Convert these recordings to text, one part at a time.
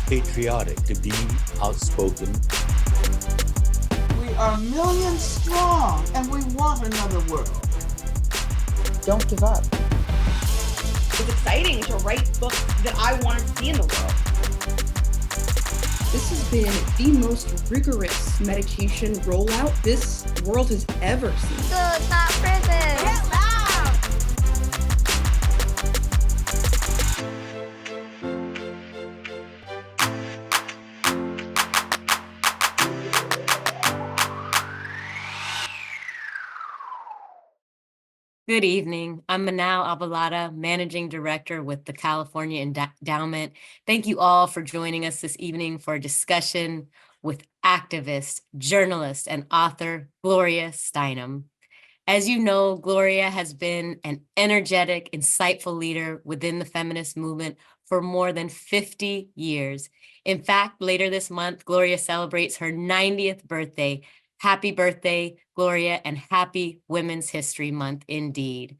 patriotic to be outspoken. We are millions strong, and we want another world. Don't give up. It's exciting to write books that I wanted to see in the world. This has been the most rigorous medication rollout this world has ever seen. School is not prison. Get loud. Good evening. I'm Manal Abalada, Managing Director with the California Endowment. Thank you all for joining us this evening for a discussion with activist, journalist, and author Gloria Steinem. As you know, Gloria has been an energetic, insightful leader within the feminist movement for more than 50 years. In fact, later this month, Gloria celebrates her 90th birthday. Happy birthday, Gloria, and happy Women's History Month indeed.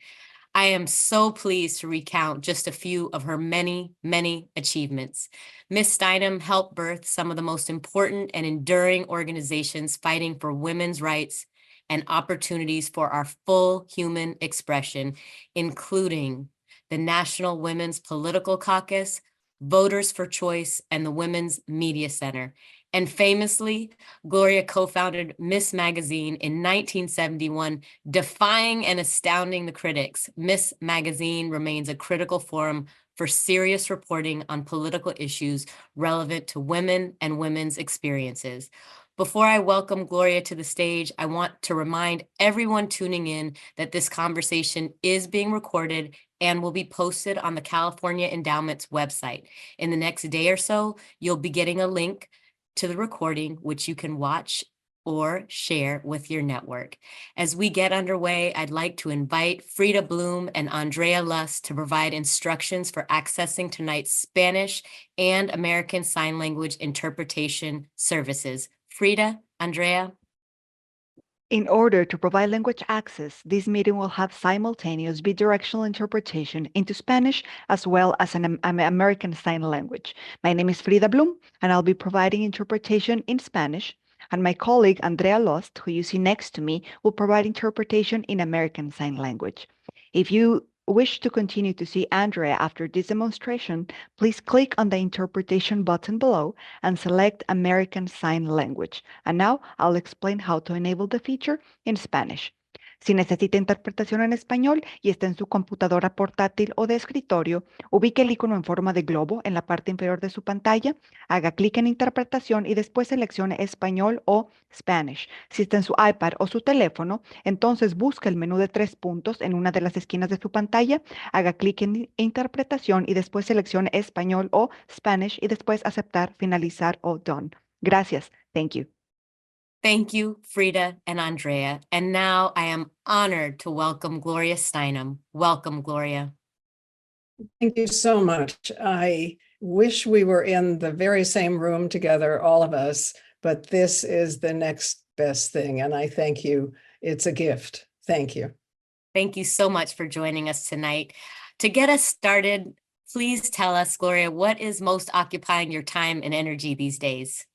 I am so pleased to recount just a few of her many, many achievements. Ms. Steinem helped birth some of the most important and enduring organizations fighting for women's rights and opportunities for our full human expression, including the National Women's Political Caucus, Voters for Choice, and the Women's Media Center. And famously, Gloria co-founded Miss Magazine in 1971, defying and astounding the critics. Miss Magazine remains a critical forum for serious reporting on political issues relevant to women and women's experiences. Before I welcome Gloria to the stage, I want to remind everyone tuning in that this conversation is being recorded and will be posted on the California Endowment's website. In the next day or so, you'll be getting a link to the recording, which you can watch or share with your network. As we get underway, I'd like to invite Frida Bloom and Andrea Lust to provide instructions for accessing tonight's Spanish and American Sign Language interpretation services. Frida, Andrea. In order to provide language access, this meeting will have simultaneous bidirectional interpretation into Spanish as well as an American Sign Language. My name is Frida Bloom, and I'll be providing interpretation in Spanish, and my colleague Andrea Lost, who you see next to me, will provide interpretation in American Sign Language. If you wish to continue to see Andrea after this demonstration, please click on the interpretation button below and select American Sign Language. And now I'll explain how to enable the feature in Spanish. Si necesita interpretación en español y está en su computadora portátil o de escritorio, ubique el icono en forma de globo en la parte inferior de su pantalla, haga clic en interpretación y después seleccione español o Spanish. Si está en su iPad o su teléfono, entonces busque el menú de 3 puntos en una de las esquinas de su pantalla, haga clic en interpretación y después seleccione español o Spanish y después aceptar, finalizar o done. Gracias. Thank you. Thank you, Frida and Andrea. And now I am honored to welcome Gloria Steinem. Welcome, Gloria. Thank you so much. I wish we were in the very same room together, all of us, but this is the next best thing. And I thank you. It's a gift. Thank you. Thank you so much for joining us tonight. To get us started, please tell us, Gloria, what is most occupying your time and energy these days?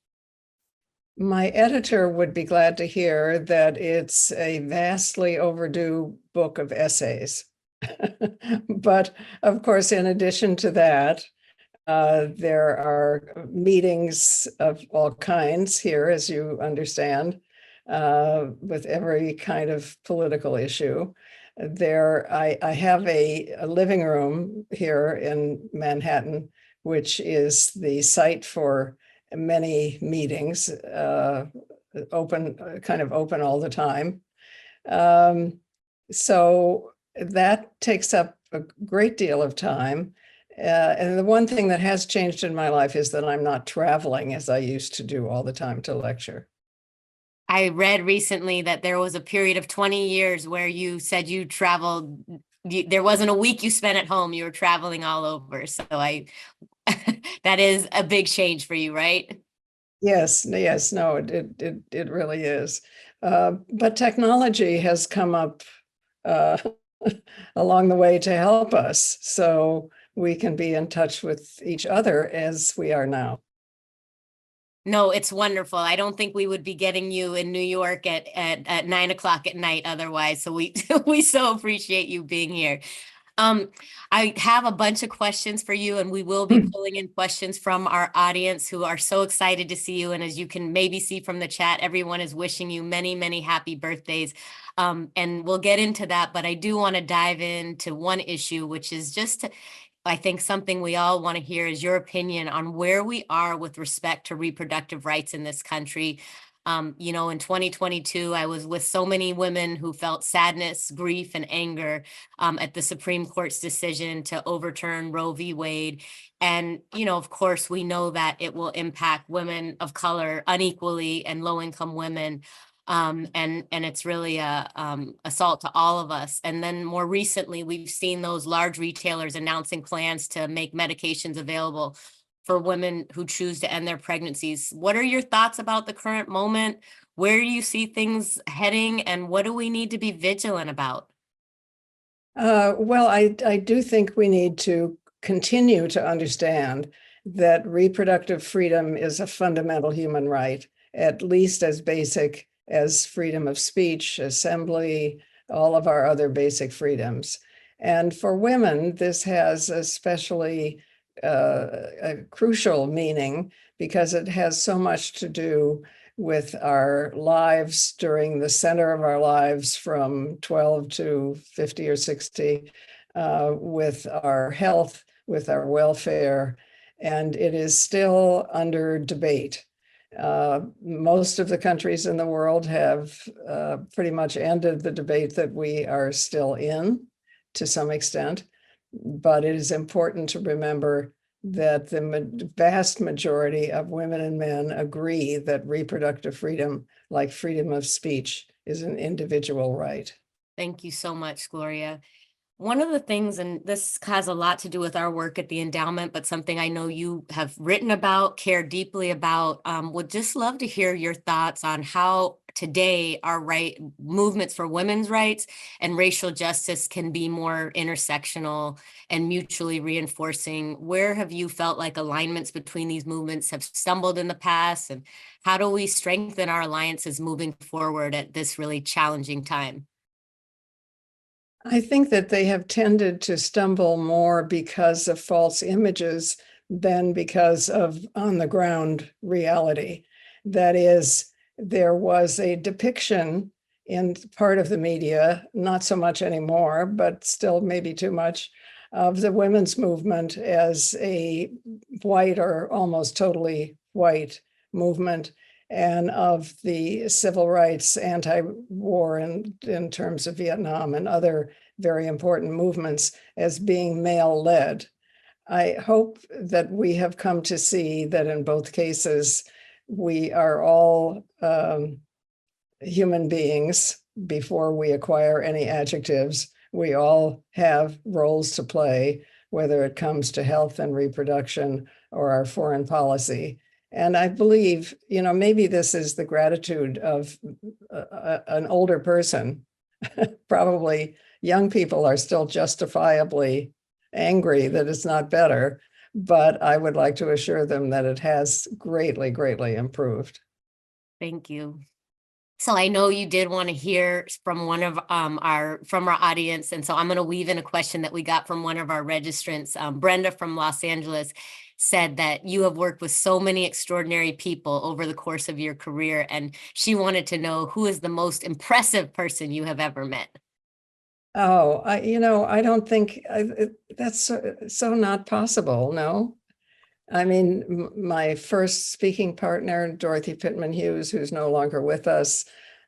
My editor would be glad to hear that it's a vastly overdue book of essays. But of course, in addition to that, there are meetings of all kinds here, as you understand, with every kind of political issue. I have a living room here in Manhattan, which is the site for many meetings, open all the time. So that takes up a great deal of time. And the one thing that has changed in my life is that I'm not traveling as I used to do all the time to lecture. I read recently that there was a period of 20 years where you said you traveled. There wasn't a week you spent at home. You were traveling all over. So that is a big change for you, right? Yes, no, it really is. But technology has come up along the way to help us, so we can be in touch with each other as we are now. No, it's wonderful. I don't think we would be getting you in New York at 9 o'clock at night otherwise. So we we so appreciate you being here. I have a bunch of questions for you, and we will be pulling in questions from our audience who are so excited to see you. And as you can maybe see from the chat, everyone is wishing you many, many happy birthdays. And we'll get into that, but I do want to dive into one issue, which is just, I think something we all want to hear is your opinion on where we are with respect to reproductive rights in this country. You know, in 2022, I was with so many women who felt sadness, grief, and anger at the Supreme Court's decision to overturn Roe v. Wade. And, you know, of course, we know that it will impact women of color unequally and low-income women. And it's really a assault to all of us. And then more recently, we've seen those large retailers announcing plans to make medications available for women who choose to end their pregnancies. What are your thoughts about the current moment? Where do you see things heading, and what do we need to be vigilant about? Well, I do think we need to continue to understand that reproductive freedom is a fundamental human right, at least as basic as freedom of speech, assembly, all of our other basic freedoms. And for women, this has especially a crucial meaning because it has so much to do with our lives during the center of our lives from 12 to 50 or 60, with our health, with our welfare, and it is still under debate. Most of the countries in the world have pretty much ended the debate that we are still in to some extent. But it is important to remember that the vast majority of women and men agree that reproductive freedom, like freedom of speech, is an individual right. Thank you so much, Gloria. One of the things, and this has a lot to do with our work at the endowment, but something I know you have written about, care deeply about, would just love to hear your thoughts on how today our movements for women's rights and racial justice can be more intersectional and mutually reinforcing. Where have you felt like alignments between these movements have stumbled in the past, and how do we strengthen our alliances moving forward at this really challenging time? I think that they have tended to stumble more because of false images than because of on-the-ground reality. That is, there was a depiction in part of the media, not so much anymore, but still maybe too much, of the women's movement as a white or almost totally white movement, and of the civil rights anti-war in terms of Vietnam and other very important movements as being male-led. I hope that we have come to see that in both cases, we are all human beings before we acquire any adjectives. We all have roles to play, whether it comes to health and reproduction or our foreign policy. And I believe, you know, maybe this is the gratitude of an older person. Probably young people are still justifiably angry that it's not better, but I would like to assure them that it has greatly, greatly improved. Thank you. So I know you did want to hear from one of our audience, and so I'm going to weave in a question that we got from one of our registrants. Brenda from Los Angeles said that you have worked with so many extraordinary people over the course of your career, and she wanted to know who is the most impressive person you have ever met. Oh, I don't think that's so not possible. No. I mean, my first speaking partner, Dorothy Pittman Hughes, who's no longer with us,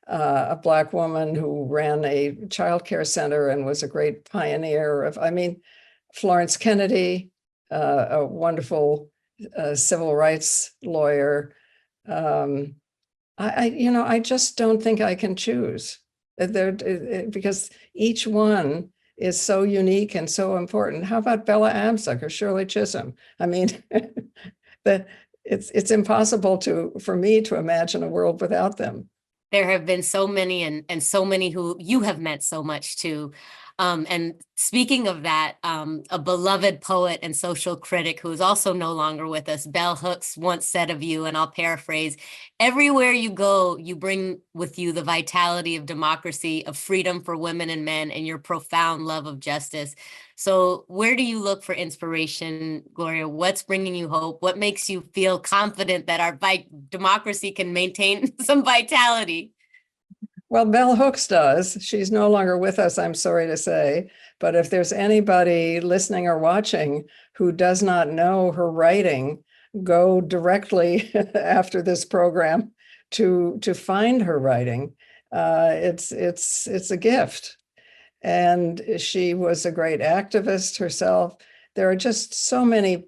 a Black woman who ran a childcare center and was a great pioneer of, Florence Kennedy, a wonderful civil rights lawyer. I just don't think I can choose because each one is so unique and so important. How about Bella Abzug or Shirley Chisholm? I mean, it's impossible for me to imagine a world without them. There have been so many and so many who you have met so much too. And speaking of that, a beloved poet and social critic who is also no longer with us, Bell Hooks, once said of you, and I'll paraphrase, "Everywhere you go, you bring with you the vitality of democracy, of freedom for women and men, and your profound love of justice." So where do you look for inspiration, Gloria? What's bringing you hope? What makes you feel confident that our democracy can maintain some vitality? Well, Bell Hooks does. She's no longer with us, I'm sorry to say. But if there's anybody listening or watching who does not know her writing, go directly after this program to find her writing. It's a gift. And she was a great activist herself. There are just so many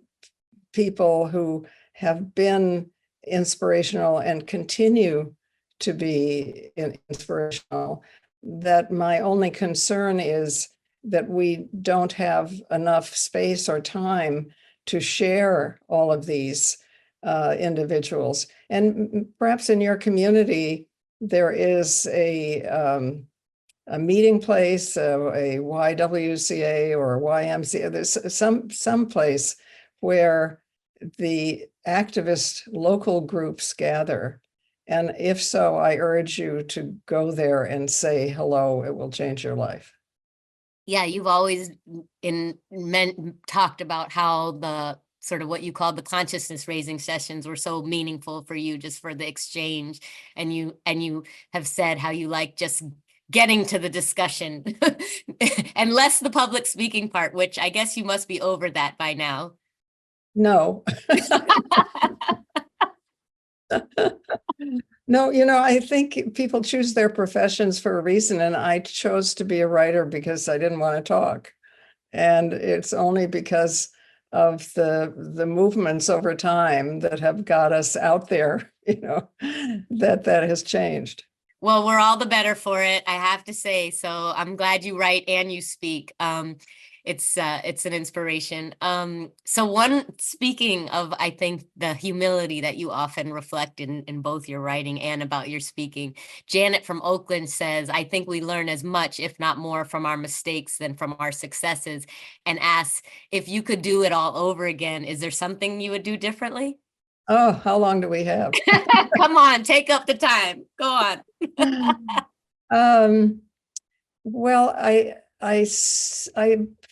people who have been inspirational and continue to be inspirational, that my only concern is that we don't have enough space or time to share all of these individuals. And perhaps in your community, there is a meeting place, a YWCA or YMCA. There's some place where the activist local groups gather. And if so, I urge you to go there and say hello. It will change your life. Yeah, you've always talked about how the sort of what you called the consciousness raising sessions were so meaningful for you, just for the exchange. And you have said how you like just getting to the discussion and less the public speaking part, which I guess you must be over that by now. No. No, I think people choose their professions for a reason, and I chose to be a writer because I didn't want to talk. And it's only because of the movements over time that have got us out there, that has changed. Well, we're all the better for it, I have to say. So I'm glad you write and you speak. It's an inspiration. So speaking of, I think, the humility that you often reflect in both your writing and about your speaking, Janet from Oakland says, "I think we learn as much, if not more, from our mistakes than from our successes," and asks, if you could do it all over again, is there something you would do differently? Oh, how long do we have? Come on, take up the time. Go on. Well, I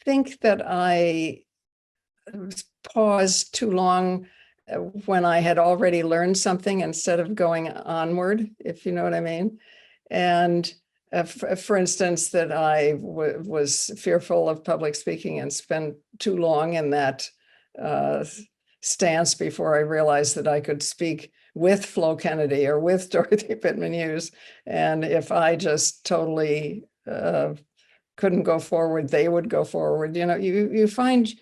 think that I paused too long when I had already learned something instead of going onward, if you know what I mean. And for instance, that I was fearful of public speaking and spent too long in that stance before I realized that I could speak with Flo Kennedy or with Dorothy Pittman Hughes. And if I just totally couldn't go forward, they would go forward. You find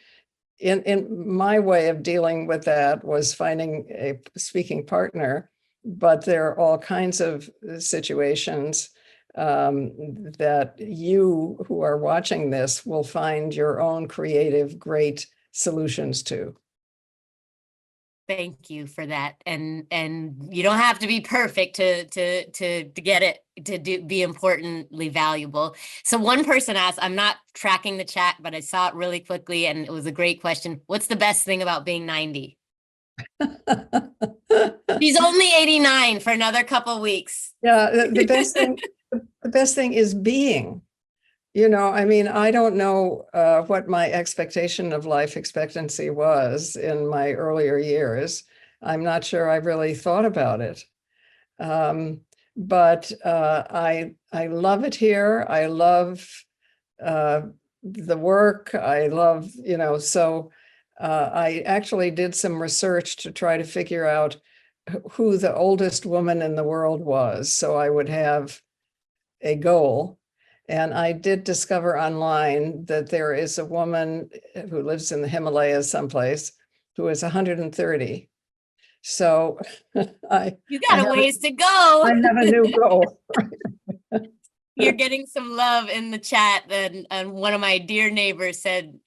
in my way of dealing with that was finding a speaking partner, but there are all kinds of situations that you who are watching this will find your own creative, great solutions to. Thank you for that. And you don't have to be perfect to get it to be importantly valuable. So one person asked, I'm not tracking the chat, but I saw it really quickly and it was a great question. What's the best thing about being 90? She's only 89 for another couple of weeks. Yeah, the best thing is being. I don't know what my expectation of life expectancy was in my earlier years. I'm not sure I really thought about it. But I love it here. I love the work. I love, so I actually did some research to try to figure out who the oldest woman in the world was. So I would have a goal. And I did discover online that there is a woman who lives in the Himalayas someplace who is 130. So you got a ways to go. I have a new goal. You're getting some love in the chat. And one of my dear neighbors said,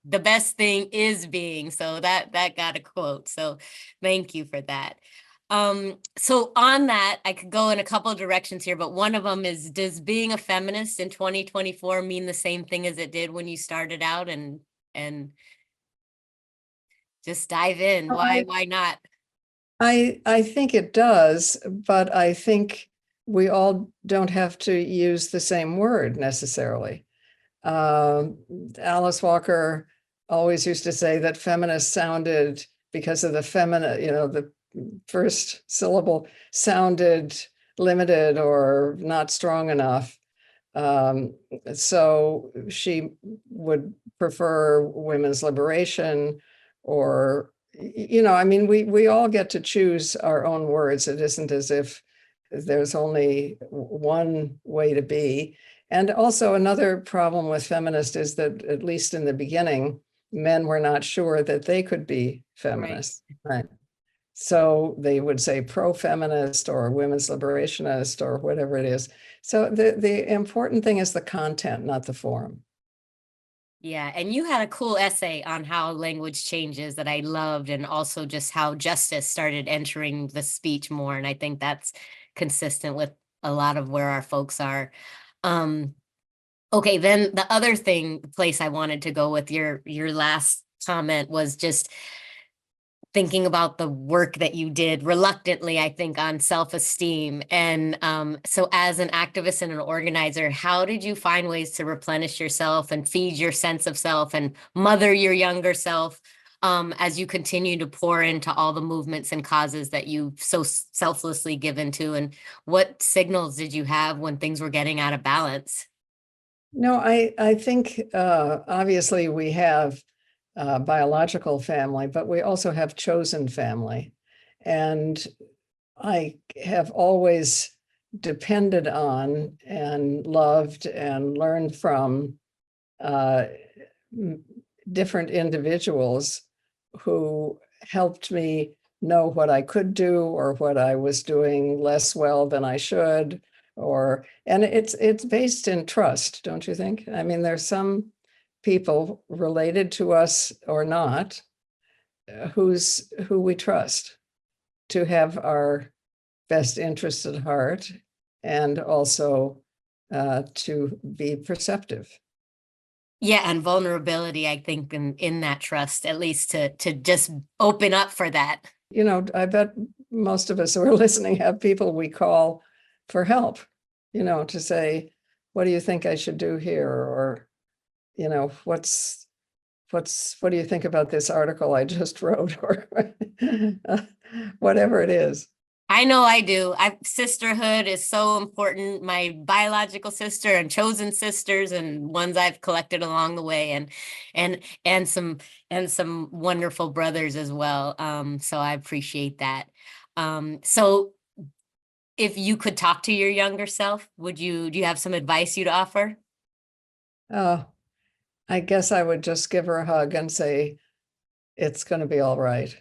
the best thing is being. So that got a quote. So thank you for that. So on that, I could go in a couple of directions here, but one of them is, does being a feminist in 2024 mean the same thing as it did when you started out? And just dive in. Why not? I think it does, but I think we all don't have to use the same word necessarily. Alice Walker always used to say that feminist sounded, because of the feminine, the first syllable sounded limited or not strong enough. So she would prefer women's liberation, or, I mean, we all get to choose our own words. It isn't as if there's only one way to be. And also another problem with feminist is that, at least in the beginning, men were not sure that they could be feminists. Right. So they would say pro-feminist or women's liberationist or whatever it is. So the important thing is the content, not the form. Yeah, and you had a cool essay on how language changes that I loved, and also just how justice started entering the speech more. And I think that's consistent with a lot of where our folks are. Okay, then the other place I wanted to go with your last comment was just thinking about the work that you did reluctantly, I think, on self-esteem. And so as an activist and an organizer, how did you find ways to replenish yourself and feed your sense of self and mother your younger self as you continue to pour into all the movements and causes that you've so selflessly given to? And what signals did you have when things were getting out of balance? No, I think obviously we have biological family, but we also have chosen family. And I have always depended on and loved and learned from different individuals who helped me know what I could do or what I was doing less well than I should. And it's based in trust, don't you think? I mean, there's some people related to us or not, who we trust to have our best interests at heart, and also to be perceptive. Yeah, and vulnerability, I think, in that trust, at least to just open up for that. I bet most of us who are listening have people we call for help, to say, what do you think I should do here? Or, what do you think about this article I just wrote? Or whatever it is. I know I do. Sisterhood is so important. My biological sister and chosen sisters and ones I've collected along the way, and some wonderful brothers as well. So I appreciate that. So if you could talk to your younger self, do you have some advice you'd offer? Oh, I guess I would just give her a hug and say, it's going to be all right.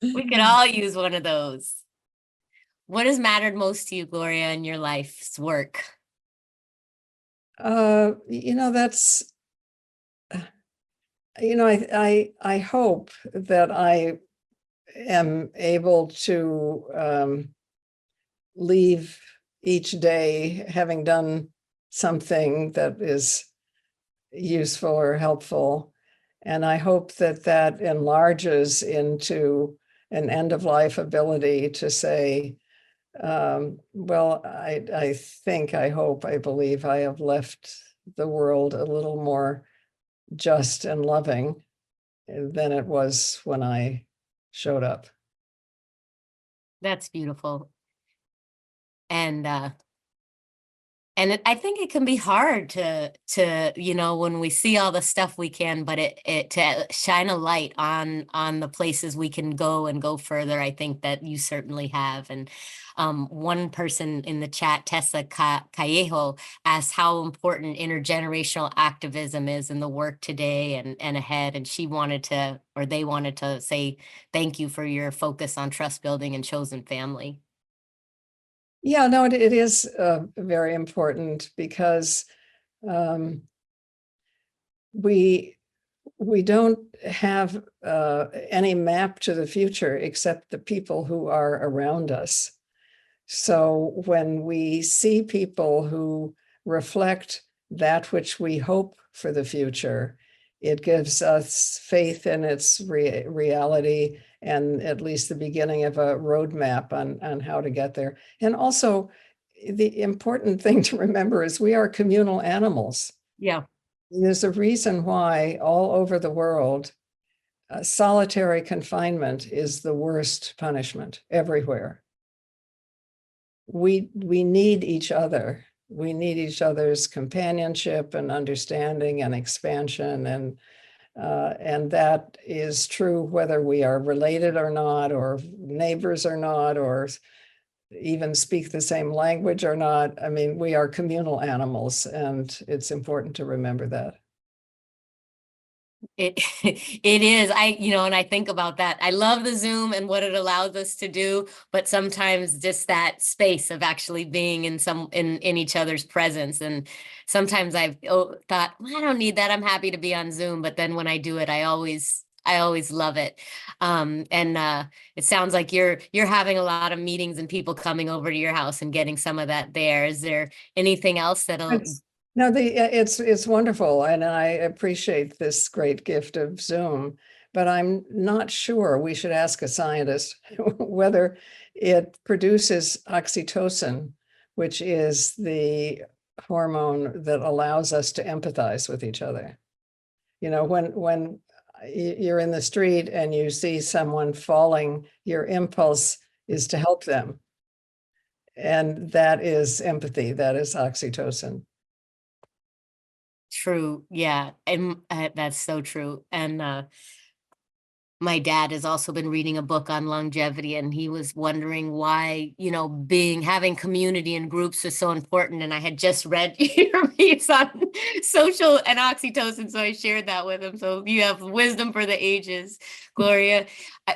We could all use one of those. What has mattered most to you, Gloria, in your life's work? That's, I hope that I am able to leave each day having done something that is useful or helpful. And I hope that enlarges into an end-of-life ability to say, well, I think, I hope, I believe I have left the world a little more just and loving than it was when I showed up. That's beautiful. And I think it can be hard to when we see all the stuff we can, but it to shine a light on the places we can go and go further. I think that you certainly have. And one person in the chat, Tessa Callejo, asked how important intergenerational activism is in the work today and ahead. And they wanted to say thank you for your focus on trust building and chosen family. Yeah, no, it is very important, because we we don't have any map to the future except the people who are around us. So when we see people who reflect that which we hope for the future, it gives us faith in its reality and at least the beginning of a roadmap on how to get there. And also, the important thing to remember is we are communal animals. Yeah. There's a reason why all over the world, solitary confinement is the worst punishment everywhere. We need each other. We need each other's companionship and understanding and expansion, and that is true whether we are related or not, or neighbors or not, or even speak the same language or not. I mean, we are communal animals, and it's important to remember that. It it is. And I think about that. I love the Zoom and what it allows us to do, but sometimes just that space of actually being in each other's presence. And sometimes I've thought, well, I don't need that. I'm happy to be on Zoom. But then when I do it, I always love it. It sounds like you're having a lot of meetings and people coming over to your house and getting some of that there. Is there anything else that'll No, it's wonderful, and I appreciate this great gift of Zoom, but I'm not sure, we should ask a scientist whether it produces oxytocin, which is the hormone that allows us to empathize with each other. You know, when you're in the street and you see someone falling, your impulse is to help them. And that is empathy, that is oxytocin. True. Yeah. And that's so true. And my dad has also been reading a book on longevity, and he was wondering why, having community and groups is so important. And I had just read your piece on social and oxytocin, so I shared that with him. So you have wisdom for the ages, Gloria.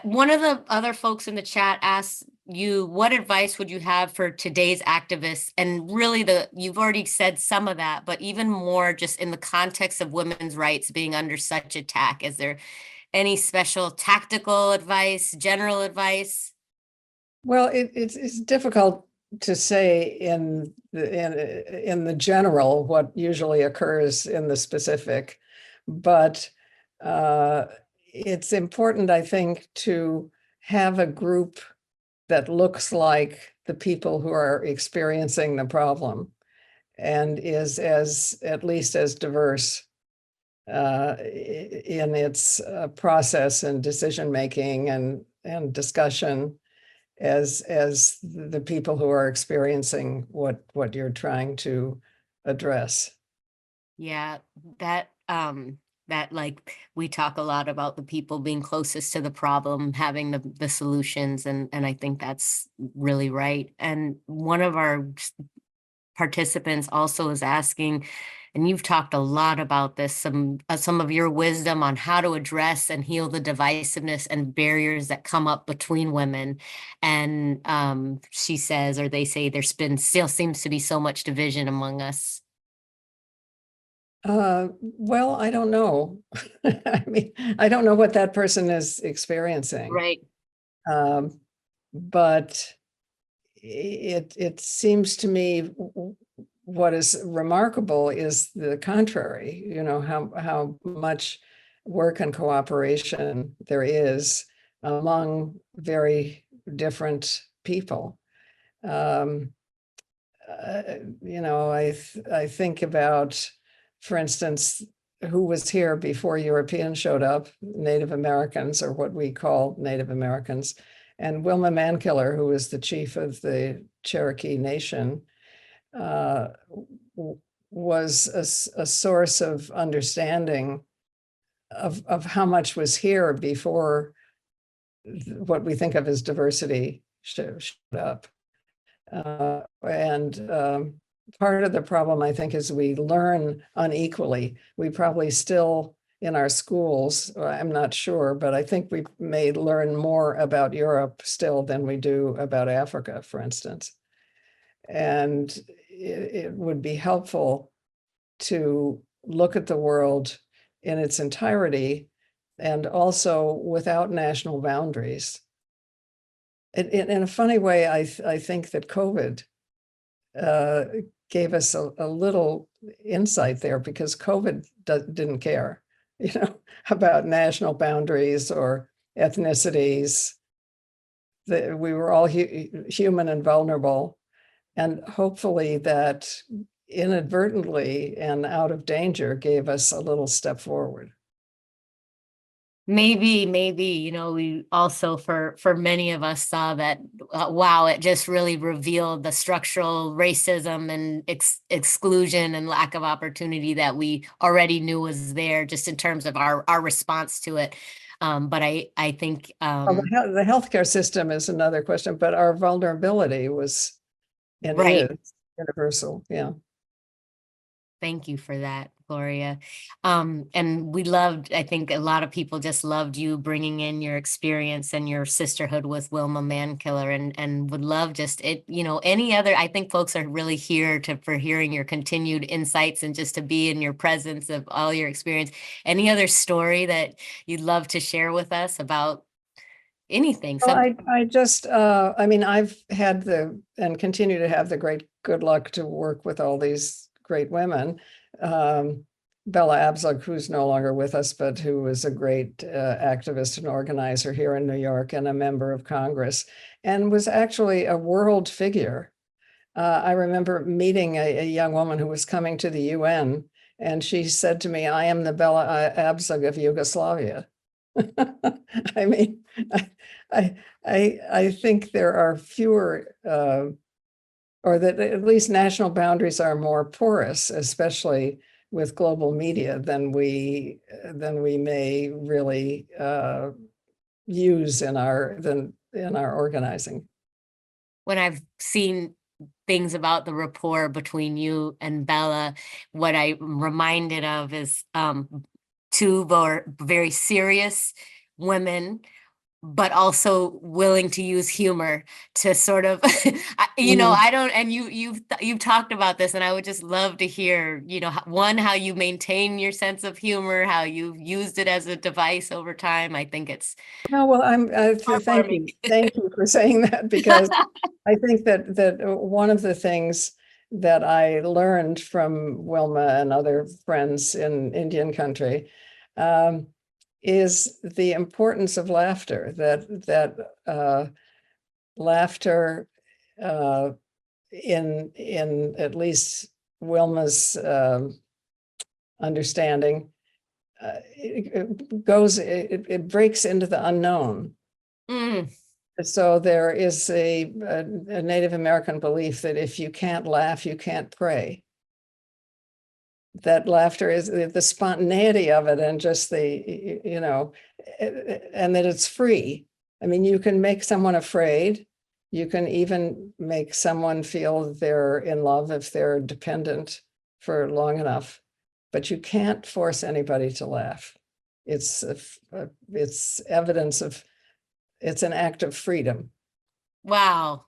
One of the other folks in the chat asked you, what advice would you have for today's activists? And really you've already said some of that, but even more just in the context of women's rights being under such attack. Is there any special tactical advice, general advice? Well, it's difficult to say in the general what usually occurs in the specific, but it's important, I think, to have a group that looks like the people who are experiencing the problem and is at least as diverse in its process and decision making and discussion as the people who are experiencing what you're trying to address. Yeah, that we talk a lot about the people being closest to the problem, having the solutions, and I think that's really right. And one of our participants also is asking, and you've talked a lot about this, some of your wisdom on how to address and heal the divisiveness and barriers that come up between women. And she says, or they say, still seems to be so much division among us. Well, I don't know. I mean, I don't know what that person is experiencing. Right. But it seems to me what is remarkable is the contrary, how much work and cooperation there is among very different people. I think about, for instance, who was here before Europeans showed up, Native Americans, or what we call Native Americans, and Wilma Mankiller, who was the chief of the Cherokee Nation, was a source of understanding of how much was here before what we think of as diversity showed up. Part of the problem, I think, is we learn unequally. We probably still, in our schools, I'm not sure, but I think we may learn more about Europe still than we do about Africa, for instance. And it would be helpful to look at the world in its entirety, and also without national boundaries. In a funny way, I think that COVID gave us a little insight there, because COVID didn't care, about national boundaries or ethnicities. We were all human and vulnerable, and hopefully that inadvertently and out of danger gave us a little step forward. Maybe, we also, for many of us, saw that, wow, it just really revealed the structural racism and exclusion and lack of opportunity that we already knew was there, just in terms of our response to it. But I think the healthcare system is another question, but our vulnerability was and right. is universal. Yeah. Thank you for that, Gloria. And I think a lot of people just loved you bringing in your experience and your sisterhood with Wilma Mankiller, and would love any other, I think folks are really here for hearing your continued insights and just to be in your presence of all your experience. Any other story that you'd love to share with us about anything? Well, I've had and continue to have the great good luck to work with all these great women. Bella Abzug, who's no longer with us, but who was a great activist and organizer here in New York and a member of Congress, and was actually a world figure. I remember meeting a young woman who was coming to the UN, and she said to me, "I am the Bella Abzug of Yugoslavia." I mean, I think there are fewer, or that at least national boundaries are more porous, especially with global media, than we may really use in our organizing. When I've seen things about the rapport between you and Bella, what I'm reminded of is two very serious women, but also willing to use humor to sort of, I don't, and you've talked about this, and I would just love to hear, one, how you maintain your sense of humor, how you've used it as a device over time. I think it's. Oh, well, thank you. Thank you for saying that, because I think that one of the things that I learned from Wilma and other friends in Indian country is the importance of laughter, that laughter in at least Wilma's understanding, it breaks into the unknown. So there is a Native American belief that if you can't laugh, you can't pray. That laughter is the spontaneity of it, and just and that it's free. I mean, you can make someone afraid. You can even make someone feel they're in love if they're dependent for long enough, but you can't force anybody to laugh. It's evidence of, it's an act of freedom. Wow.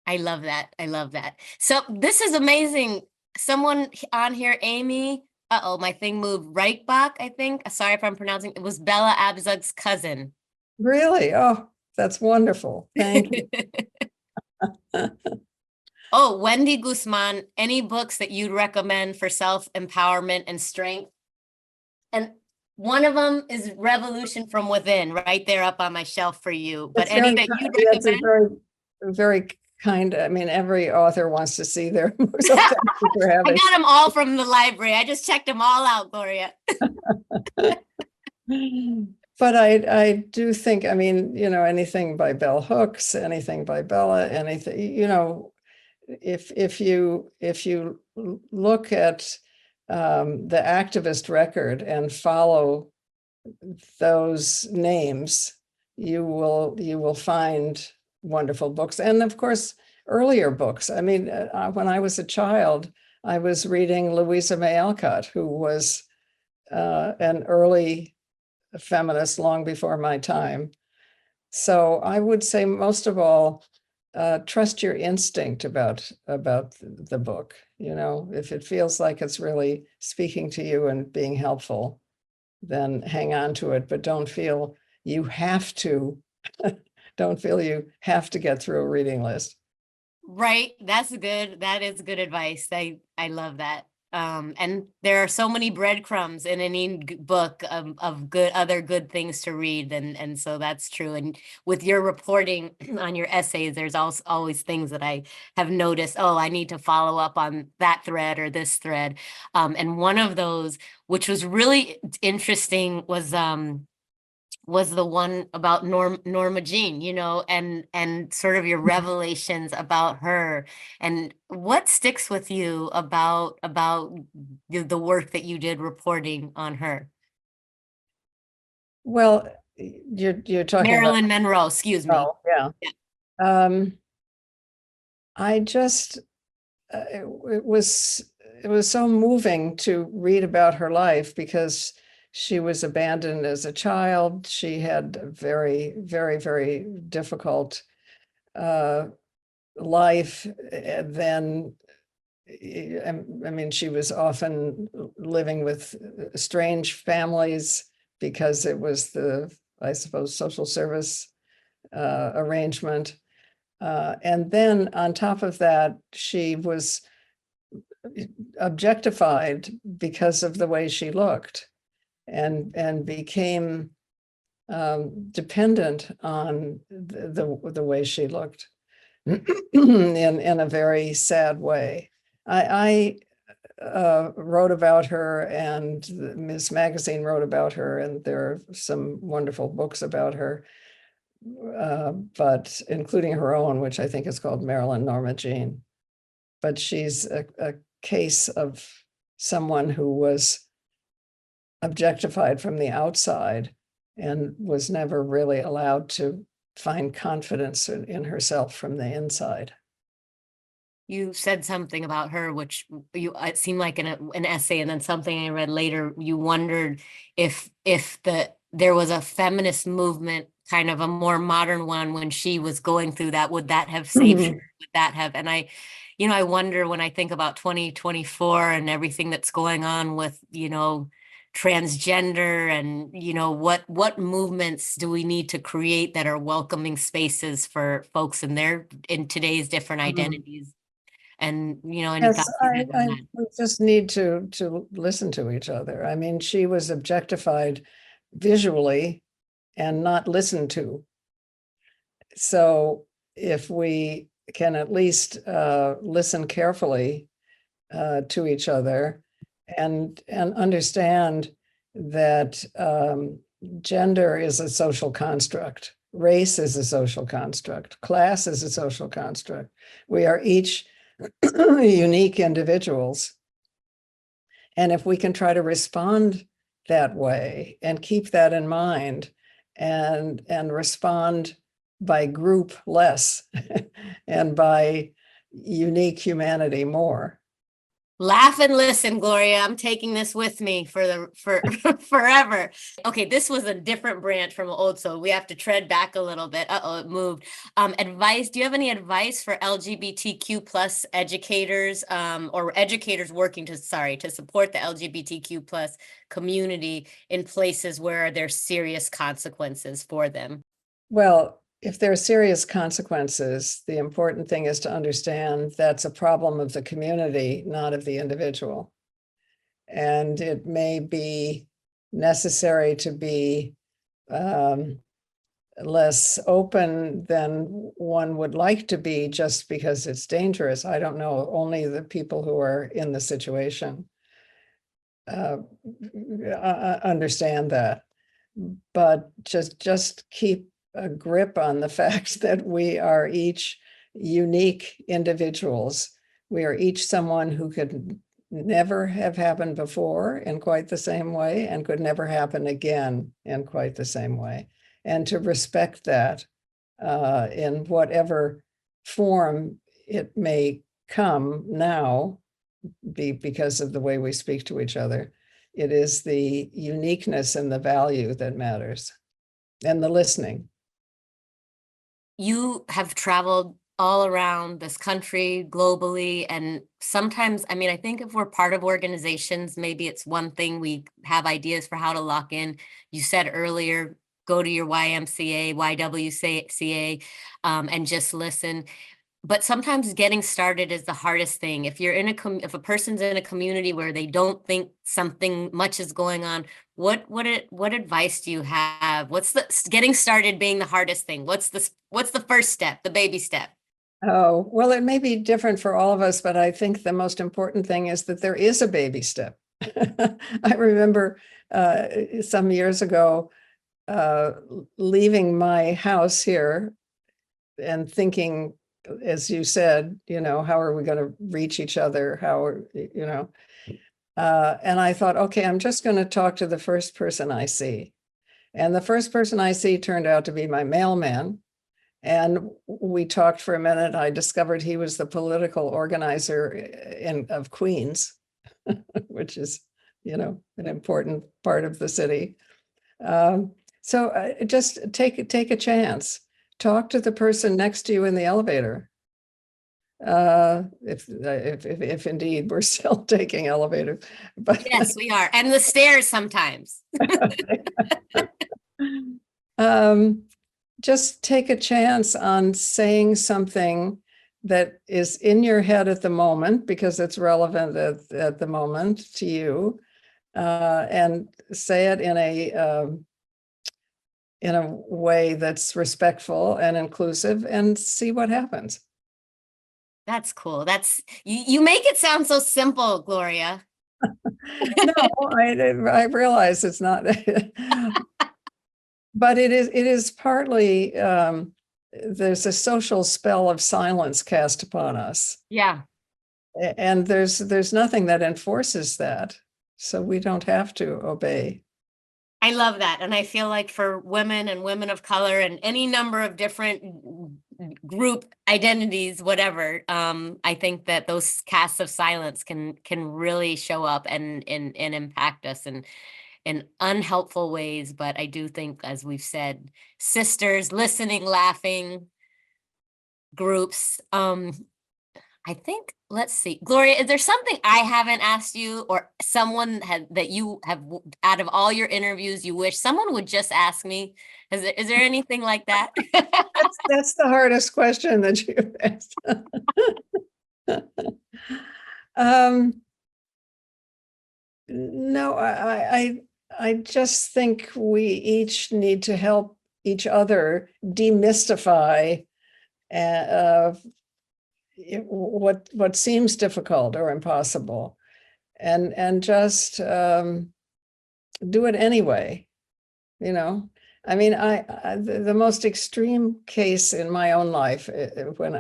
I love that. I love that. So this is amazing. Someone on here, Amy, my thing moved, Reichbach, I think. Sorry if I'm pronouncing it. Was Bella Abzug's cousin. Really? Oh, that's wonderful. Thank you. Oh, Wendy Guzman, any books that you'd recommend for self-empowerment and strength? And one of them is Revolution from Within, right there up on my shelf for you. But any that you'd recommend? That's a very, very kind. I mean, every author wants to see their books. So thank you for having. I got them all from the library. I just checked them all out, Gloria. But I do think, I mean, anything by Bell Hooks, anything by Bella, anything, if you look at the activist record and follow those names, you will find wonderful books. And of course, earlier books. I mean, when I was a child, I was reading Louisa May Alcott, who was an early feminist long before my time. So I would say, most of all, trust your instinct about the book. If it feels like it's really speaking to you and being helpful, then hang on to it, but don't feel you have to, don't feel you have to get through a reading list. Right. That is good advice. I love that. And there are so many breadcrumbs in any book of other good things to read. And so that's true. And with your reporting on your essays, there's also always things that I have noticed. Oh, I need to follow up on that thread or this thread. And one of those, which was really interesting, was the one about Norma Jean, and sort of your revelations about her, and what sticks with you about the work that you did reporting on her. Well, you're talking Marilyn about Monroe, excuse me. Oh, yeah. I just it was so moving to read about her life because she was abandoned as a child. She had a very, very, very difficult life. And then, I mean, she was often living with strange families because it was the, I suppose, social service arrangement. And then on top of that, she was objectified because of the way she looked, and became dependent on the way she looked in a very sad way. I wrote about her, and Ms. Magazine wrote about her, and there are some wonderful books about her, but including her own, which I think is called Marilyn Norma Jean. But she's a case of someone who was objectified from the outside and was never really allowed to find confidence in herself from the inside. You said something about her, which it seemed like an essay, and then something I read later. You wondered if there was a feminist movement, kind of a more modern one, when she was going through that. Would that have saved her? Would that have? And I wonder, when I think about 2024 and everything that's going on with, transgender, and, what movements do we need to create that are welcoming spaces for folks in today's different identities? And, any Yes, thoughts you have on that? we just need to listen to each other. I mean, she was objectified visually and not listened to. So if we can at least listen carefully to each other and understand that gender is a social construct, race is a social construct, class is a social construct. We are each unique individuals. And if we can try to respond that way and keep that in mind, and respond by group less and by unique humanity more. Laugh and listen, Gloria. I'm taking this with me for forever. Okay, this was a different branch from old, so we have to tread back a little bit. Uh-oh, it moved. Advice, do you have any advice for LGBTQ plus educators, or educators working to support the LGBTQ plus community in places where there's serious consequences for them? Well, if there are serious consequences, the important thing is to understand that's a problem of the community, not of the individual. And it may be necessary to be less open than one would like to be just because it's dangerous. I don't know, only the people who are in the situation understand that. But just keep a grip on the fact that we are each unique individuals. We are each someone who could never have happened before in quite the same way, and could never happen again in quite the same way. And to respect that in whatever form it may come now, because of the way we speak to each other. It is the uniqueness and the value that matters, and the listening. You have traveled all around this country, globally. And sometimes, I mean, I think if we're part of organizations, maybe it's one thing, we have ideas for how to lock in. You said earlier, go to your YMCA, YWCA, and just listen. But sometimes getting started is the hardest thing. If you're in if a person's in a community where they don't think something much is going on, what advice do you have? What's the getting started being the hardest thing? What's the first step, the baby step? Oh, well, it may be different for all of us, but I think the most important thing is that there is a baby step. I remember some years ago leaving my house here and thinking, as you said, how are we going to reach each other? And I thought, okay, I'm just going to talk to the first person I see. And the first person I see turned out to be my mailman. And we talked for a minute. I discovered he was the political organizer of Queens, which is, an important part of the city. So just take a chance. Talk to the person next to you in the elevator. If indeed we're still taking elevators, but yes, we are, and the stairs sometimes. Just take a chance on saying something that is in your head at the moment because it's relevant at the moment to you, and say it in a way that's respectful and inclusive, and see what happens. That's cool. You make it sound so simple, Gloria. No, I realize it's not, but it is partly, there's a social spell of silence cast upon us. Yeah. And there's nothing that enforces that. So we don't have to obey. I love that. And I feel like for women and women of color and any number of different group identities, whatever, I think that those casts of silence can really show up and impact us in unhelpful ways. But I do think, as we've said, sisters, listening, laughing, groups. I think, let's see, Gloria, is there something I haven't asked you, or someone that you have, out of all your interviews, you wish someone would just ask me? Is there anything like that? That's the hardest question that you've asked. No, I just think we each need to help each other demystify what seems difficult or impossible, and just do it anyway. I mean, the most extreme case in my own life when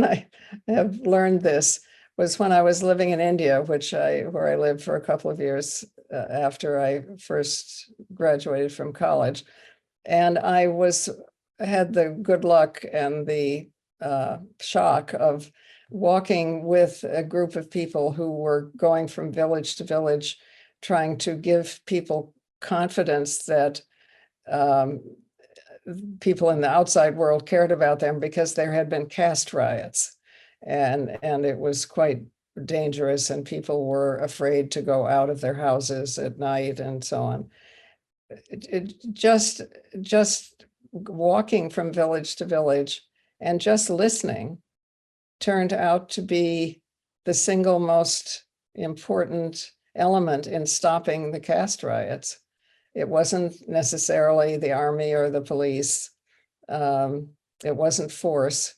I have learned this was when I was living in India, where I lived for a couple of years after I first graduated from college, and I had the good luck and the shock of walking with a group of people who were going from village to village, trying to give people confidence that people in the outside world cared about them, because there had been caste riots, and it was quite dangerous, and people were afraid to go out of their houses at night and so on. Just walking from village to village and just listening turned out to be the single most important element in stopping the caste riots. It wasn't necessarily the army or the police. It wasn't force.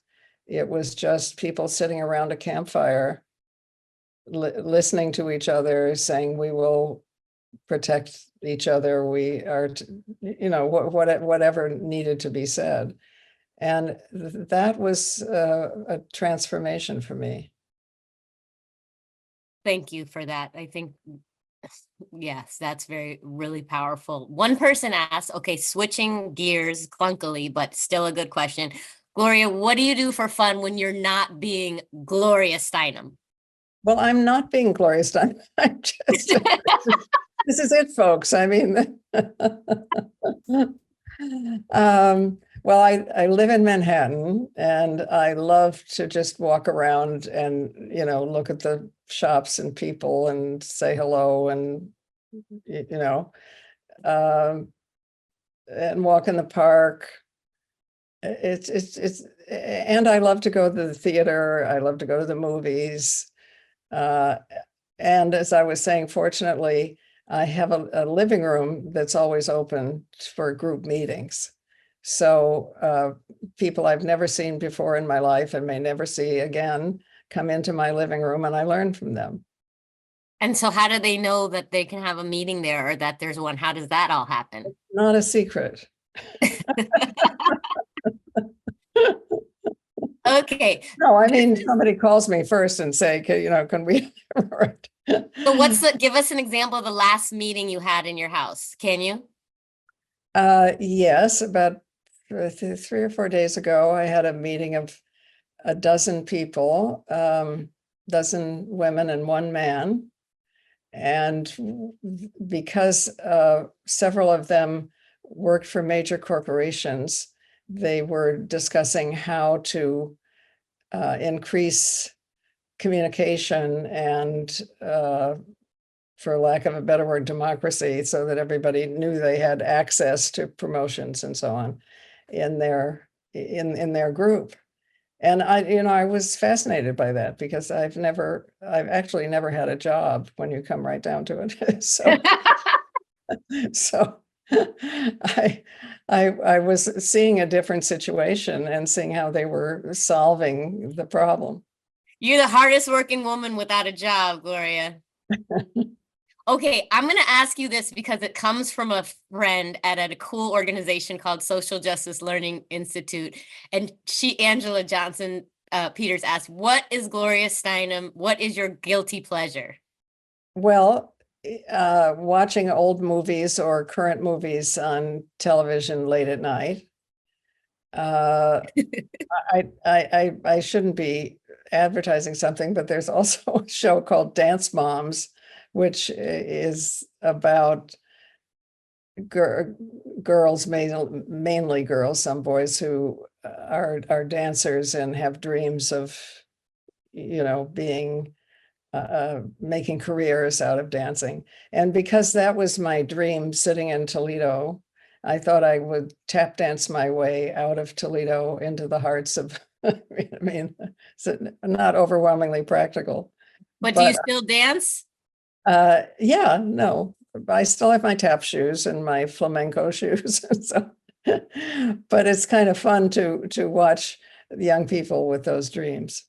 It was just people sitting around a campfire, listening to each other, saying, we will protect each other. We are, whatever needed to be said. And that was a transformation for me. Thank you for that. I think, yes, that's really powerful. One person asked, okay, switching gears clunkily, but still a good question. Gloria, what do you do for fun when you're not being Gloria Steinem? Well, I'm not being Gloria Steinem. I'm just, this is it, folks. I mean, Well, I live in Manhattan, and I love to just walk around and, look at the shops and people and say hello and, um, and walk in the park. And I love to go to the theater. I love to go to the movies. And as I was saying, fortunately, I have a living room that's always open for group meetings. So people I've never seen before in my life and may never see again come into my living room, and I learn from them. And so how do they know that they can have a meeting there or that there's one? How does that all happen? Not a secret. Okay. No, I mean, somebody calls me first and say, can we? So give us an example of the last meeting you had in your house, can you? Yes, about 3 or 4 days ago, I had a meeting of a dozen people, dozen women and one man. And because several of them worked for major corporations, they were discussing how to increase communication and, for lack of a better word, democracy, so that everybody knew they had access to promotions and so on in their group. And I was fascinated by that, because I've actually never had a job when you come right down to it. So I was seeing a different situation and seeing how they were solving the problem. You're the hardest working woman without a job, Gloria. Okay, I'm going to ask you this because it comes from a friend at a cool organization called Social Justice Learning Institute. And Angela Johnson Peters asked, what is Gloria Steinem? What is your guilty pleasure? Well, watching old movies or current movies on television late at night. I shouldn't be advertising something, but there's also a show called Dance Moms, which is about girls, mainly girls, some boys who are dancers and have dreams of, being making careers out of dancing. And because that was my dream sitting in Toledo, I thought I would tap dance my way out of Toledo into the hearts of, it's not overwhelmingly practical. But do you still dance? Yeah, no, I still have my tap shoes and my flamenco shoes. So, but it's kind of fun to watch the young people with those dreams.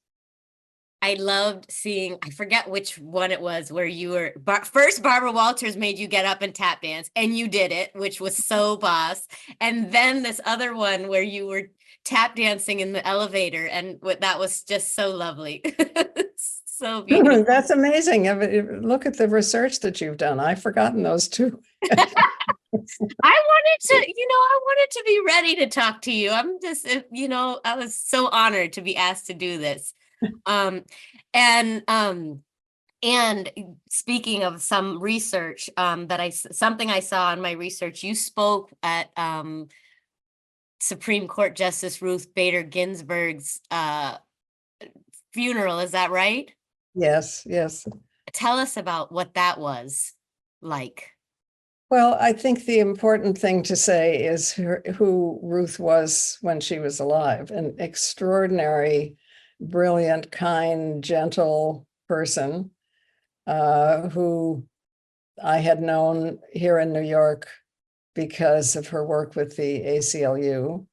I loved seeing, I forget which one it was, where you were, first Barbara Walters made you get up and tap dance, and you did it, which was so boss. And then this other one where you were tap dancing in the elevator, and that was just so lovely. So beautiful. That's amazing. Look at the research that you've done. I've forgotten those too. I wanted to be ready to talk to you. I'm just, I was so honored to be asked to do this. And speaking of some research, something I saw in my research, you spoke at Supreme Court Justice Ruth Bader Ginsburg's funeral. Is that right? Yes, yes. Tell us about what that was like. Well, I think the important thing to say is who Ruth was when she was alive. An extraordinary, brilliant, kind, gentle person who I had known here in New York because of her work with the ACLU.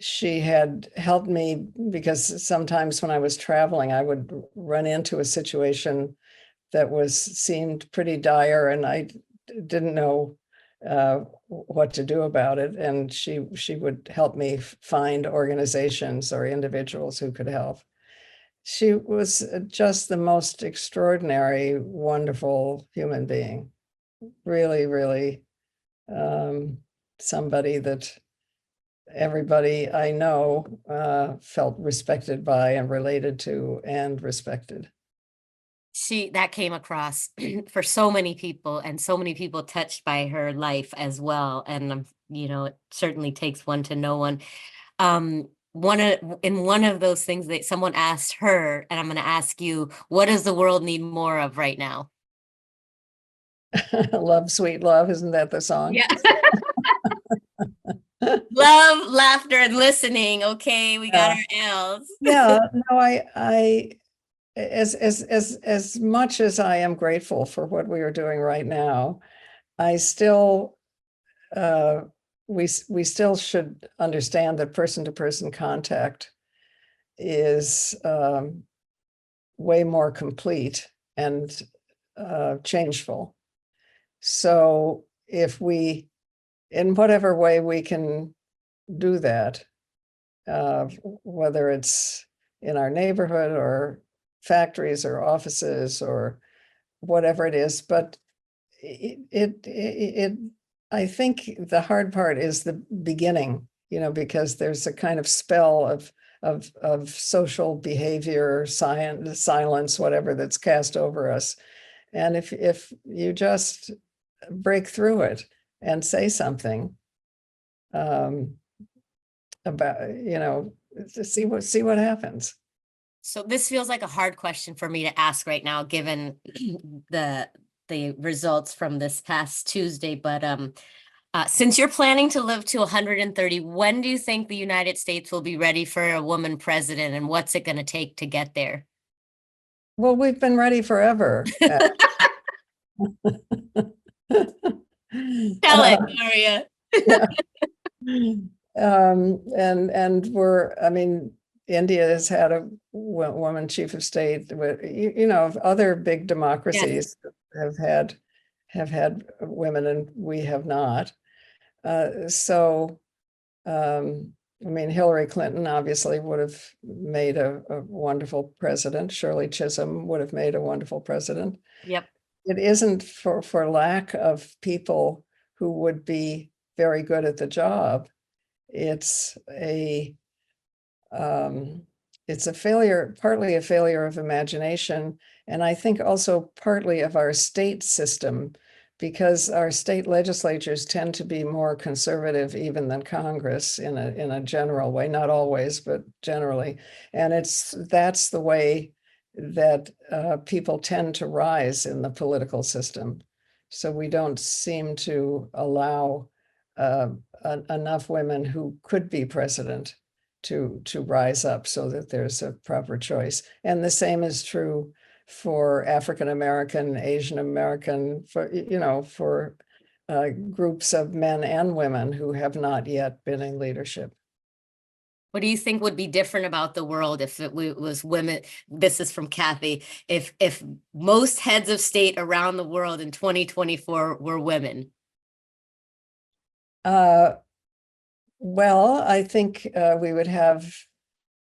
She had helped me because sometimes when I was traveling, I would run into a situation that seemed pretty dire, and I didn't know what to do about it. And she would help me find organizations or individuals who could help. She was just the most extraordinary, wonderful human being. Really, really somebody that everybody I know felt respected by and related to and respected. That came across for so many people, and so many people touched by her life as well. And it certainly takes one to know one. In one of those things that someone asked her, and I'm going to ask you, what does the world need more of right now? Love, sweet love. Isn't that the song? Yeah. Love, laughter, and listening. Okay, we got our L's. Yeah, no, as much as I am grateful for what we are doing right now, I still we still should understand that person-to-person contact is way more complete and changeful. So if we, in whatever way we can do that, whether it's in our neighborhood or factories or offices or whatever it is, but I think the hard part is the beginning, because there's a kind of spell of social behavior, silence, whatever, that's cast over us. And if you just break through it and say something about, to see what happens. So this feels like a hard question for me to ask right now, given the results from this past Tuesday. But since you're planning to live to 130, when do you think the United States will be ready for a woman president, and what's it going to take to get there? Well, we've been ready forever. Tell it, Gloria. And India has had a woman chief of state. Other big democracies have had women, and we have not. Hillary Clinton obviously would have made a wonderful president. Shirley Chisholm would have made a wonderful president. Yep. It isn't for lack of people who would be very good at the job. It's a failure, partly a failure of imagination, and I think also partly of our state system, because our state legislatures tend to be more conservative even than Congress in a general way, not always, but generally. And that's the way that people tend to rise in the political system. So we don't seem to allow enough women who could be president to rise up so that there's a proper choice. And the same is true for African American, Asian American, for groups of men and women who have not yet been in leadership. What do you think would be different about the world if it was women? This is from Kathy. If most heads of state around the world in 2024 were women? Well, I think we would have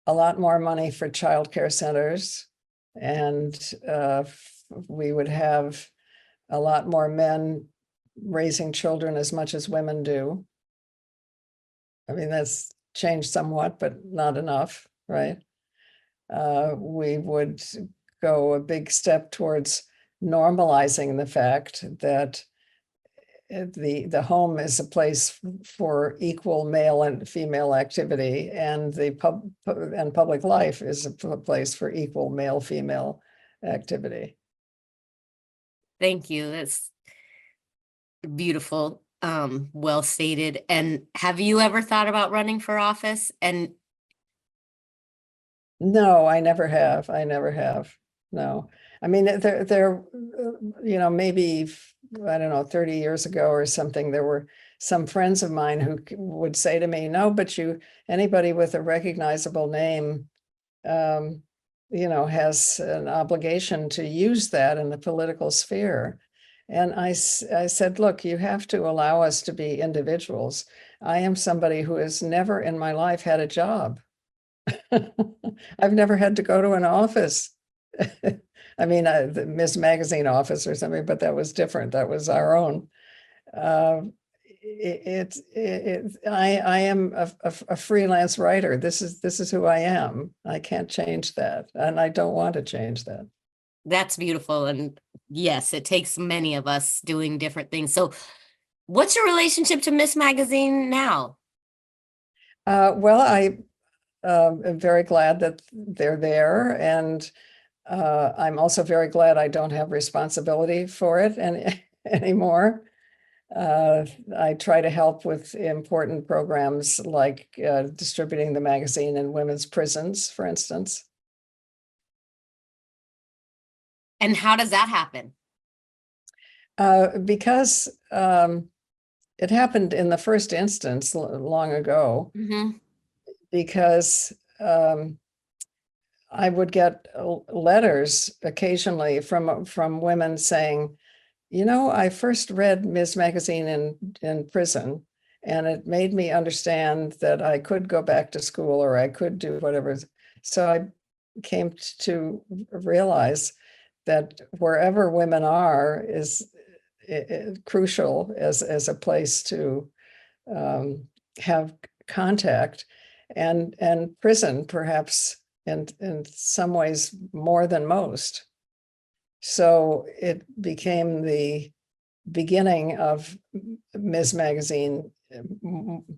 a lot more money for childcare centers, and we would have a lot more men raising children as much as women do. That's changed somewhat, but not enough, right? We would go a big step towards normalizing the fact that the home is a place for equal male and female activity, and public life is a place for equal male-female activity. Thank you. That's beautiful. Well stated. And have you ever thought about running for office? And no, I never have. No. There maybe, I don't know, 30 years ago or something, there were some friends of mine who would say to me, no, but anybody with a recognizable name, has an obligation to use that in the political sphere. And I said, look, you have to allow us to be individuals. I am somebody who has never in my life had a job. I've never had to go to an office. The Miss Magazine office or something, but that was different. That was our own. I am a freelance writer. This is who I am. I can't change that, and I don't want to change that. That's beautiful. And yes, it takes many of us doing different things. So What's your relationship to Miss Magazine now? Well, I am very glad that they're there, and I'm also very glad I don't have responsibility for it anymore. I try to help with important programs like distributing the magazine in women's prisons, for instance. And how does that happen? Because it happened in the first instance long ago, because I would get letters occasionally from women saying, you know, I first read Ms. Magazine in prison, and it made me understand that I could go back to school or I could do whatever. So I came to realize that wherever women are is crucial as a place to have contact, and prison perhaps in some ways more than most. So it became the beginning of Ms. Magazine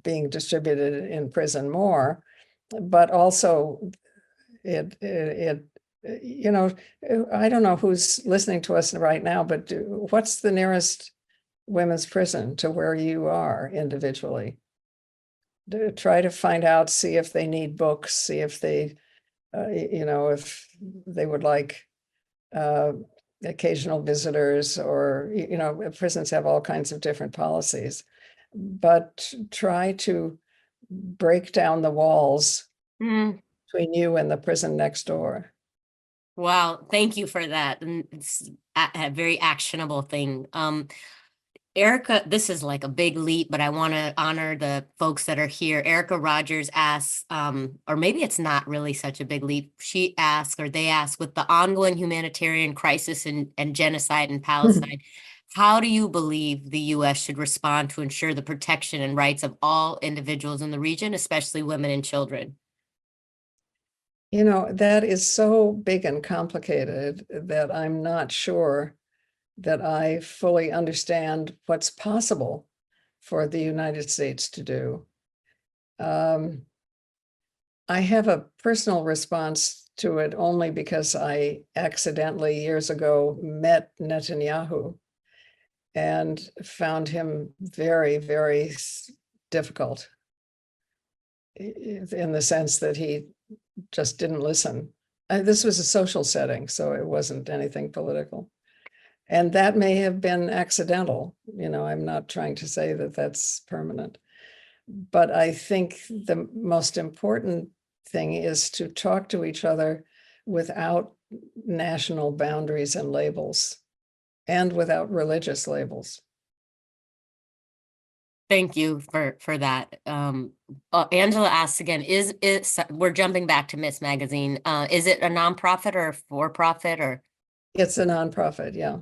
being distributed in prison more, but also it you know, I don't know who's listening to us right now, but what's the nearest women's prison to where you are individually? Try to find out, see if they need books, see if they, you know, if they would like occasional visitors, or, you know, prisons have all kinds of different policies, but try to break down the walls between you and the prison next door. Wow, thank you for that. And it's a very actionable thing. Erica, this is like a big leap, but I want to honor the folks that are here. Erica Rogers asks, or maybe it's not really such a big leap. She asks, or they ask, with the ongoing humanitarian crisis and genocide in Palestine, how do you believe the U.S. should respond to ensure the protection and rights of all individuals in the region, especially women and children? You know, that is so big and complicated that I'm not sure that I fully understand what's possible for the United States to do. I have a personal response to it only because I accidentally years ago met Netanyahu and found him very, very difficult in the sense that he just didn't listen. This was a social setting, so it wasn't anything political. And that may have been accidental. You know, I'm not trying to say that that's permanent. But I think the most important thing is to talk to each other without national boundaries and labels, and without religious labels. Thank you for that. Angela asks again, we're jumping back to Miss Magazine. Is it a nonprofit or a for-profit, or? It's a nonprofit, yeah.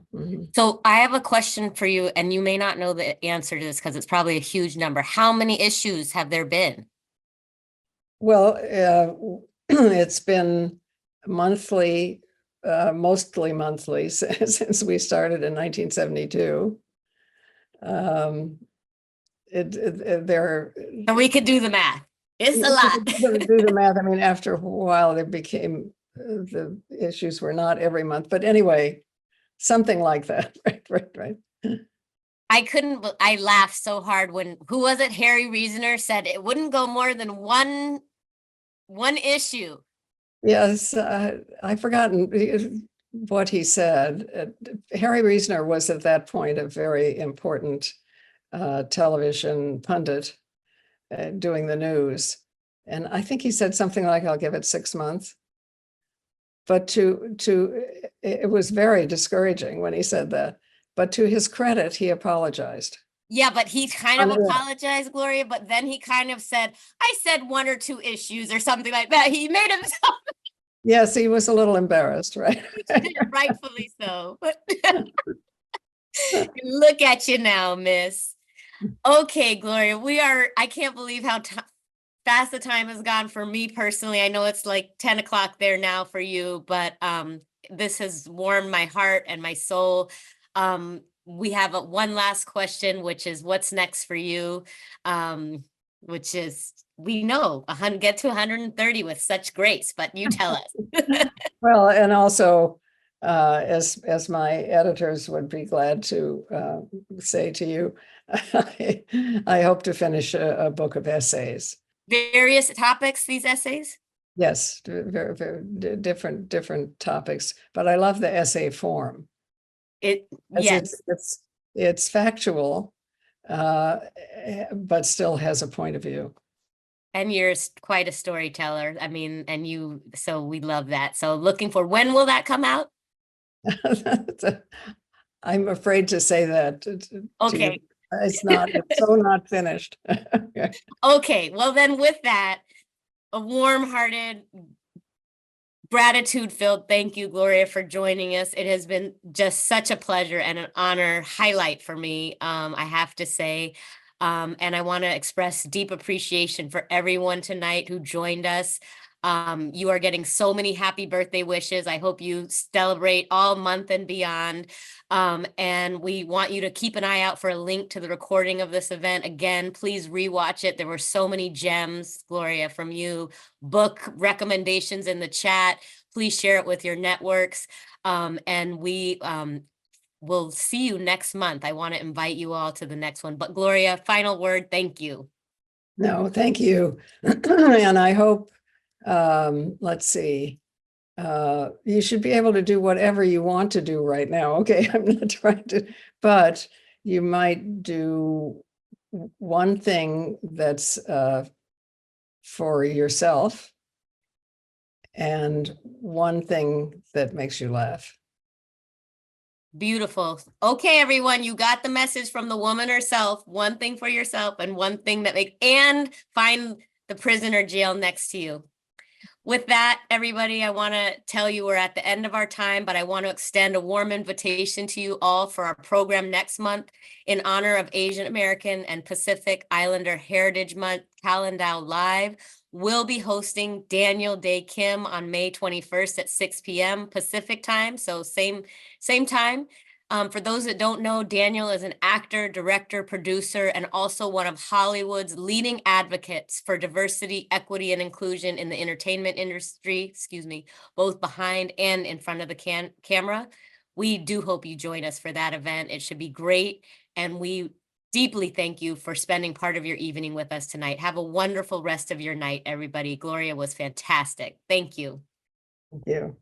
So I have a question for you, and you may not know the answer to this because it's probably a huge number. How many issues have there been? Well, it's been monthly, mostly monthly since we started in 1972. And we could do the math. It's a lot. Do the math. I mean, after a while, there became the issues were not every month, but anyway, something like that. Right. I laughed so hard when, who was it? Harry Reasoner said it wouldn't go more than one issue. Yes, I've forgotten what he said. Harry Reasoner was at that point a very important television pundit doing the news. And I think he said something like, I'll give it 6 months. But it was very discouraging when he said that. But to his credit, he apologized. Yeah, but he kind of apologized, Gloria, but then he kind of said, I said 1 or 2 issues or something like that. He made himself. Yes, he was a little embarrassed, right? Rightfully so. Look at you now, miss. Okay, Gloria, I can't believe how fast the time has gone for me personally. I know it's like 10 o'clock there now for you, but this has warmed my heart and my soul. we have one last question, which is what's next for you? Which is, we know, get to 130 with such grace, but you tell us. Well, and also, as my editors would be glad to say to you, I hope to finish a book of essays. Various topics, these essays? Yes, very, very different topics, but I love the essay form. Yes. It's factual, but still has a point of view. And you're quite a storyteller. I mean, so we love that. So looking for, when will that come out? I'm afraid to say that. Okay. It's so not finished. Okay, well then with that, a warm-hearted, gratitude-filled thank you, Gloria, for joining us. It has been just such a pleasure and an honor, highlight for me, I have to say. And I want to express deep appreciation for everyone tonight who joined us. You are getting so many happy birthday wishes. I hope you celebrate all month and beyond. And we want you to keep an eye out for a link to the recording of this event. Again, please rewatch it. There were so many gems, Gloria, from you. Book recommendations in the chat. Please share it with your networks. And we we'll see you next month. I want to invite you all to the next one. But Gloria, final word, thank you. No, thank you. And I hope, let's see, you should be able to do whatever you want to do right now. Okay, I'm not trying to, but you might do one thing that's for yourself and one thing that makes you laugh. Beautiful. Okay, everyone, you got the message from the woman herself. One thing for yourself and one thing that and find the prison or jail next to you. With that, everybody, I want to tell you we're at the end of our time, but I want to extend a warm invitation to you all for our program next month in honor of Asian American and Pacific Islander Heritage Month. CalEndow Live will be hosting Daniel Day Kim on May 21st at 6 p.m. Pacific time, so same time. For those that don't know, Daniel is an actor, director, producer, and also one of Hollywood's leading advocates for diversity, equity, and inclusion in the entertainment industry, both behind and in front of the camera. We do hope you join us for that event. It should be great. And we deeply thank you for spending part of your evening with us tonight. Have a wonderful rest of your night, everybody. Gloria was fantastic. Thank you. Thank you.